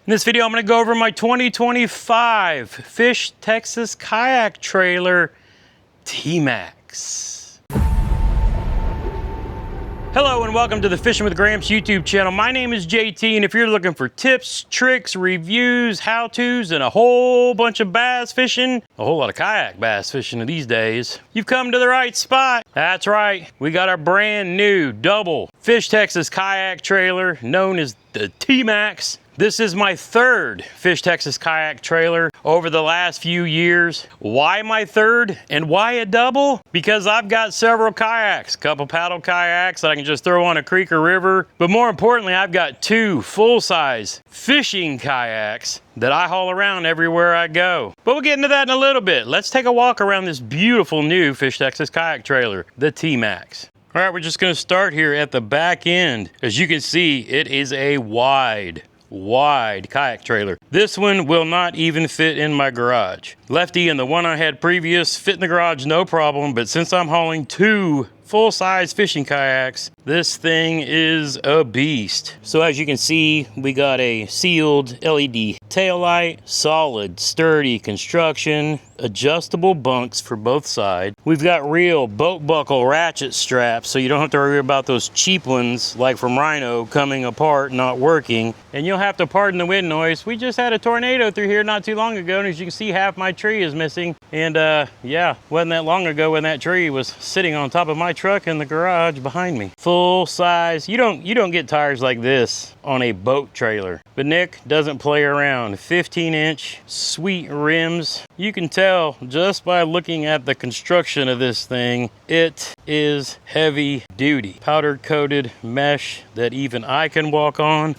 In this video, I'm going to go over my 2025 Fish Texas Kayak Trailer T-MAXX. Hello and welcome to the Fishing with Gramps YouTube channel. My name is JT, and if you're looking for tips, tricks, reviews, how-tos, and a whole bunch of bass fishing, a whole lot of kayak bass fishing these days, you've come to the right spot. That's right, we got our brand new double Fish Texas Kayak Trailer known as the T-MAXX. This is my third Fish Texas Kayak Trailer over the last few years. Why my third and why a double? Because I've got several kayaks, a couple paddle kayaks that I can just throw on a creek or river. But more importantly, I've got two full-size fishing kayaks that I haul around everywhere I go. But we'll get into that in a little bit. Let's take a walk around this beautiful new Fish Texas Kayak Trailer, the T-MAXX. All right, we're just gonna start here at the back end. As you can see, it is a wide kayak trailer. This one will not even fit in my garage. Lefty and the one I had previous fit in the garage no problem, but since I'm hauling two full-size fishing kayaks, this thing is a beast. So as you can see, we got a sealed LED taillight, solid, sturdy construction, adjustable bunks for both sides. We've got real boat buckle ratchet straps, so you don't have to worry about those cheap ones like from Rhino coming apart, not working. And you'll have to pardon the wind noise. We just had a tornado through here not too long ago, and as you can see, half my tree is missing. And yeah, wasn't that long ago when that tree was sitting on top of my truck in the garage behind me. Full size. You don't get tires like this on a boat trailer. But Nick doesn't play around. 15-inch sweet rims. You can tell just by looking at the construction of this thing, it is heavy duty. Powder coated mesh that even I can walk on.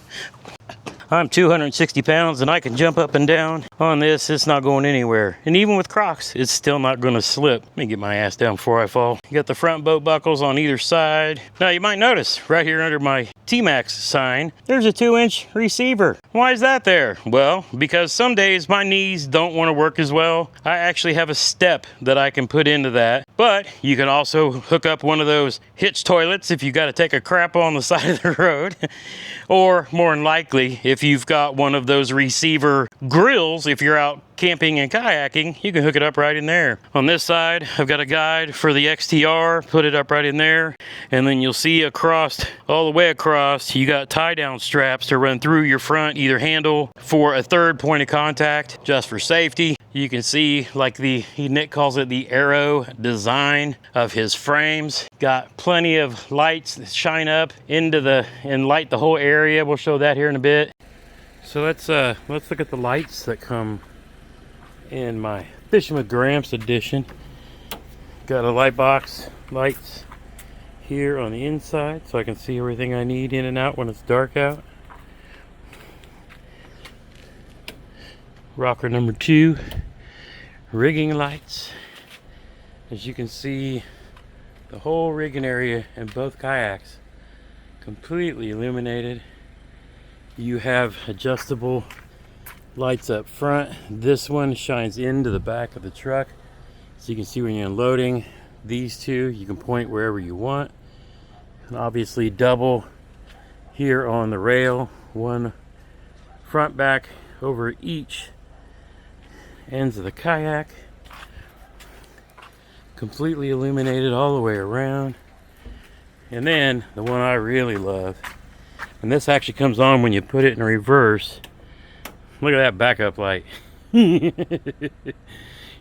I'm 260 pounds and I can jump up and down on this. It's not going anywhere. And even with Crocs, it's still not going to slip. Let me get my ass down before I fall. You got the front boat buckles on either side. Now you might notice right here under my T-MAXX sign, there's a 2-inch receiver. Why is that there? Well, because some days my knees don't want to work as well. I actually have a step that I can put into that. But you can also hook up one of those hitch toilets if you got to take a crap on the side of the road. Or more than likely, if you've got one of those receiver grills, if you're out camping and kayaking, you can hook it up right in there. On this side, I've got a guide for the XTR, put it up right in there. And then you'll see across, all the way across, you got tie down straps to run through your front either handle for a third point of contact, just for safety. You can see, like Nick calls it, the arrow design of his frames. Got plenty of lights that shine up into and light the whole area. We'll show that here in a bit. So let's look at the lights that come in my Fishing with Gramps edition. Got a light box, lights here on the inside so I can see everything I need in and out when it's dark out. Rocker number 2, rigging lights. As you can see, the whole rigging area in both kayaks completely illuminated. You have adjustable lights up front. This one shines into the back of the truck, so you can see when you're unloading. These two you can point wherever you want, and obviously double here on the rail, one front back over each ends of the kayak, completely illuminated all the way around. And then the one I really love, and this actually comes on when you put it in reverse. Look at that backup light.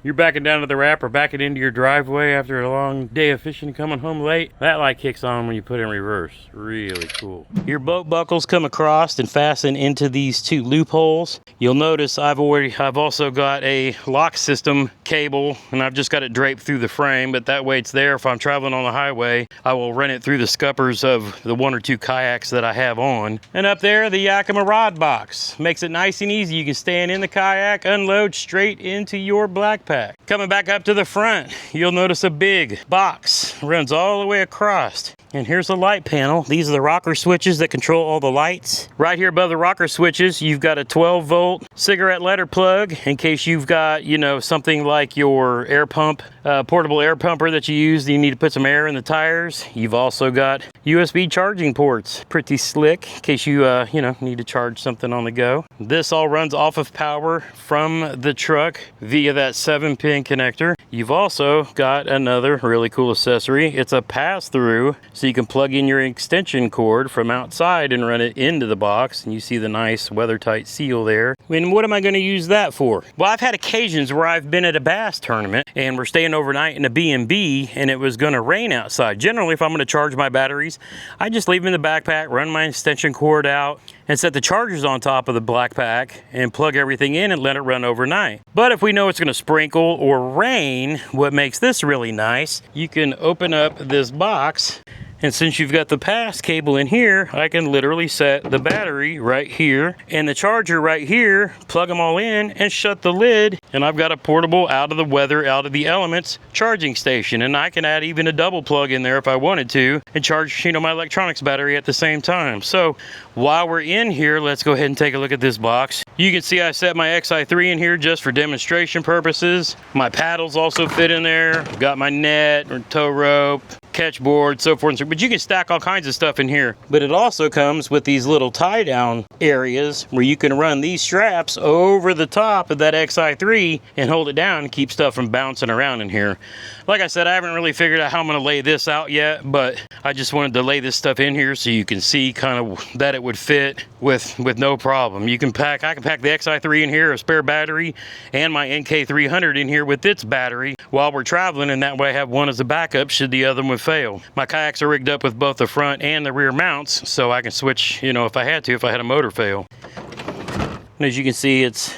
You're backing down to the ramp or backing into your driveway after a long day of fishing, coming home late. That light kicks on when you put it in reverse. Really cool. Your boat buckles come across and fasten into these two loopholes. You'll notice I've also got a lock system cable, and I've just got it draped through the frame, but that way it's there if I'm traveling on the highway. I will run it through the scuppers of the 1 or 2 kayaks that I have on. And up there, the Yakima rod box. Makes it nice and easy. You can stand in the kayak, unload straight into your black pack. Coming back up to the front, you'll notice a big box runs all the way across. And here's the light panel. These are the rocker switches that control all the lights. Right here above the rocker switches, you've got a 12-volt cigarette lighter plug in case you've got, you know, something like your air pump, portable air pumper that you use. You need to put some air in the tires. You've also got USB charging ports. Pretty slick in case you, you know, need to charge something on the go. This all runs off of power from the truck via that 7-pin connector. You've also got another really cool accessory. It's a pass-through, so you can plug in your extension cord from outside and run it into the box, and you see the nice weather-tight seal there. I mean, what am I going to use that for? Well, I've had occasions where I've been at a bass tournament and we're staying overnight in a B&B and it was going to rain outside. Generally, if I'm going to charge my batteries, I just leave them in the backpack, run my extension cord out, and set the chargers on top of the backpack and plug everything in and let it run overnight. But if we know it's going to sprinkle or rain, what makes this really nice, you can open up this box, and since you've got the pass cable in here, I can literally set the battery right here and the charger right here, plug them all in and shut the lid, and I've got a portable out of the weather, out of the elements charging station. And I can add even a double plug in there if I wanted to and charge, you know, my electronics battery at the same time. So while we're in here, let's go ahead and take a look at this box. You can see I set my XI3 in here just for demonstration purposes. My paddles also fit in there. Got my net or tow rope, catch board, so forth and so forth. But you can stack all kinds of stuff in here. But it also comes with these little tie down areas where you can run these straps over the top of that XI3 and hold it down and keep stuff from bouncing around in here. Like I said, I haven't really figured out how I'm going to lay this out yet, but I just wanted to lay this stuff in here so you can see kind of that it would fit with no problem. I can pack the XI3 in here, a spare battery, and my NK300 in here with its battery while we're traveling, and that way I have one as a backup should the other one fail. My kayaks are rigged up with both the front and the rear mounts, so I can switch, you know, if I had to, if I had a motor fail. And as you can see, it's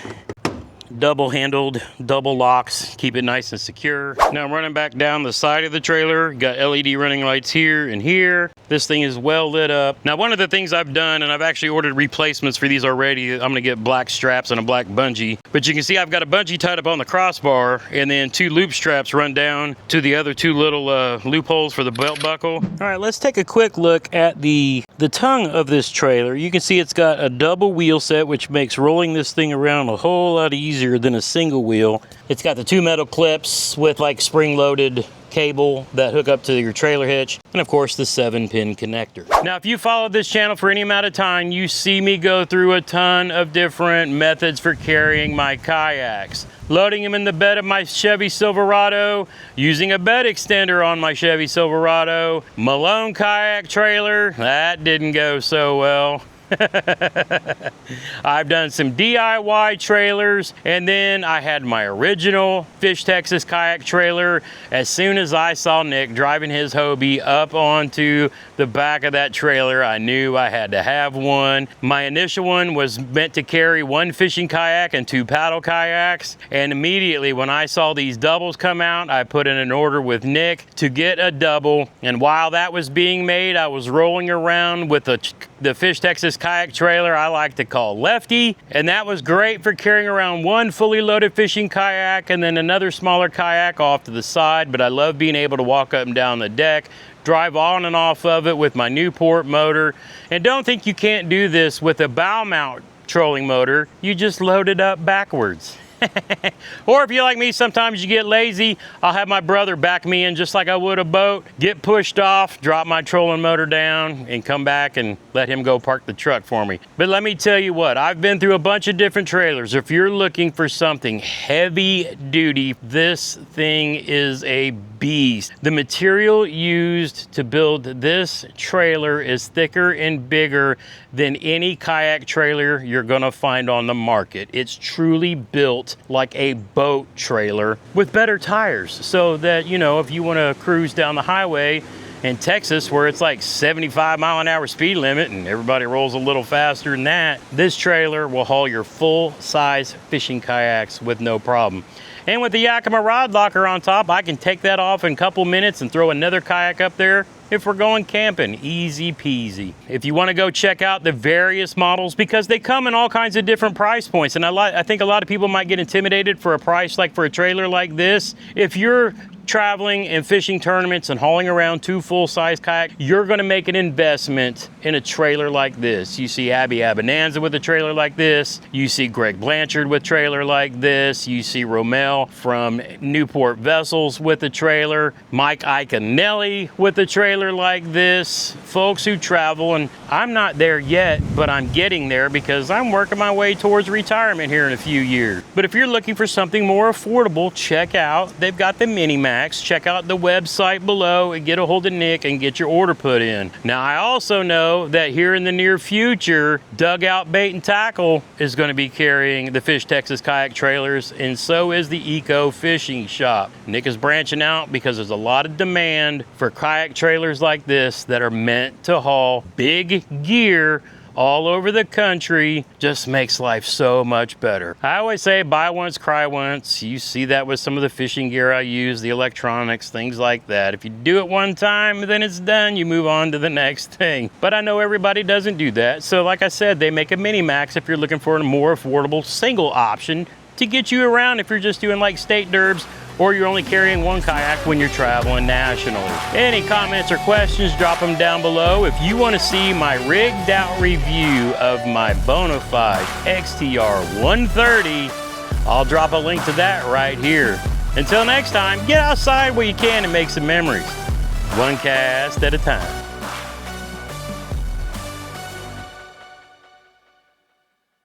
double handled, double locks, keep it nice and secure. Now I'm running back down the side of the trailer, got LED running lights here and here. This thing is well lit up. Now one of the things I've done, and I've actually ordered replacements for these already, I'm gonna get black straps and a black bungee, but you can see I've got a bungee tied up on the crossbar and then 2 loop straps run down to the other 2 little loopholes for the belt buckle. All right, let's take a quick look at the tongue of this trailer. You can see it's got a double wheel set, which makes rolling this thing around a whole lot easier than a single wheel. It's got the 2 metal clips with like spring-loaded cable that hook up to your trailer hitch, and of course the 7-pin connector. Now if you followed this channel for any amount of time, you see me go through a ton of different methods for carrying my kayaks. Loading them in the bed of my Chevy Silverado, using a bed extender on my Chevy Silverado, Malone kayak trailer, that didn't go so well. I've done some DIY trailers, and then I had my original Fish Texas kayak trailer. As soon as I saw Nick driving his Hobie up onto the back of that trailer, I knew I had to have one. My initial one was meant to carry 1 fishing kayak and 2 paddle kayaks, and immediately when I saw these doubles come out, I put in an order with Nick to get a double. And while that was being made, I was rolling around with the Fish Texas kayak trailer I like to call Lefty, and that was great for carrying around 1 fully loaded fishing kayak and then another smaller kayak off to the side. But I love being able to walk up and down the deck, drive on and off of it with my Newport motor. And don't think you can't do this with a bow mount trolling motor. You just load it up backwards. Or if you're like me, sometimes you get lazy, I'll have my brother back me in just like I would a boat, get pushed off, drop my trolling motor down, and come back and let him go park the truck for me. But let me tell you what, I've been through a bunch of different trailers. If you're looking for something heavy duty, this thing is a beast. The material used to build this trailer is thicker and bigger than any kayak trailer you're gonna find on the market. It's truly built like a boat trailer with better tires, so that, you know, if you want to cruise down the highway in Texas where it's like 75-mile-an-hour speed limit and everybody rolls a little faster than that, this trailer will haul your full-size fishing kayaks with no problem. And with the Yakima rod locker on top, I can take that off in a couple minutes and throw another kayak up there if we're going camping. Easy peasy. If you want to go check out the various models, because they come in all kinds of different price points, and I think a lot of people might get intimidated for a price like for a trailer like this. If you're traveling and fishing tournaments and hauling around 2 full-size kayaks, you're gonna make an investment in a trailer like this. You see Abby Abonanza with a trailer like this. You see Greg Blanchard with a trailer like this. You see Romel from Newport Vessels with a trailer. Mike Iaconelli with a trailer like this. Folks who travel, and I'm not there yet, but I'm getting there because I'm working my way towards retirement here in a few years. But if you're looking for something more affordable, check out, they've got the MiniMax. Check out the website below and get a hold of Nick and get your order put in. Now, I also know that here in the near future, Dugout Bait and Tackle is going to be carrying the Fish Texas kayak trailers, and so is the Eco Fishing Shop. Nick is branching out because there's a lot of demand for kayak trailers like this that are meant to haul big gear all over the country. Just makes life so much better. I always say buy once, cry once. You see that with some of the fishing gear I use, the electronics, things like that. If you do it one time, then it's done. You move on to the next thing. But I know everybody doesn't do that. So like I said, they make a MiniMax if you're looking for a more affordable single option to get you around if you're just doing like state derbs, or you're only carrying one kayak when you're traveling nationally. Any comments or questions, drop them down below. If you want to see my rigged out review of my Bonafide XTR 130, I'll drop a link to that right here. Until next time, get outside where you can and make some memories. One cast at a time.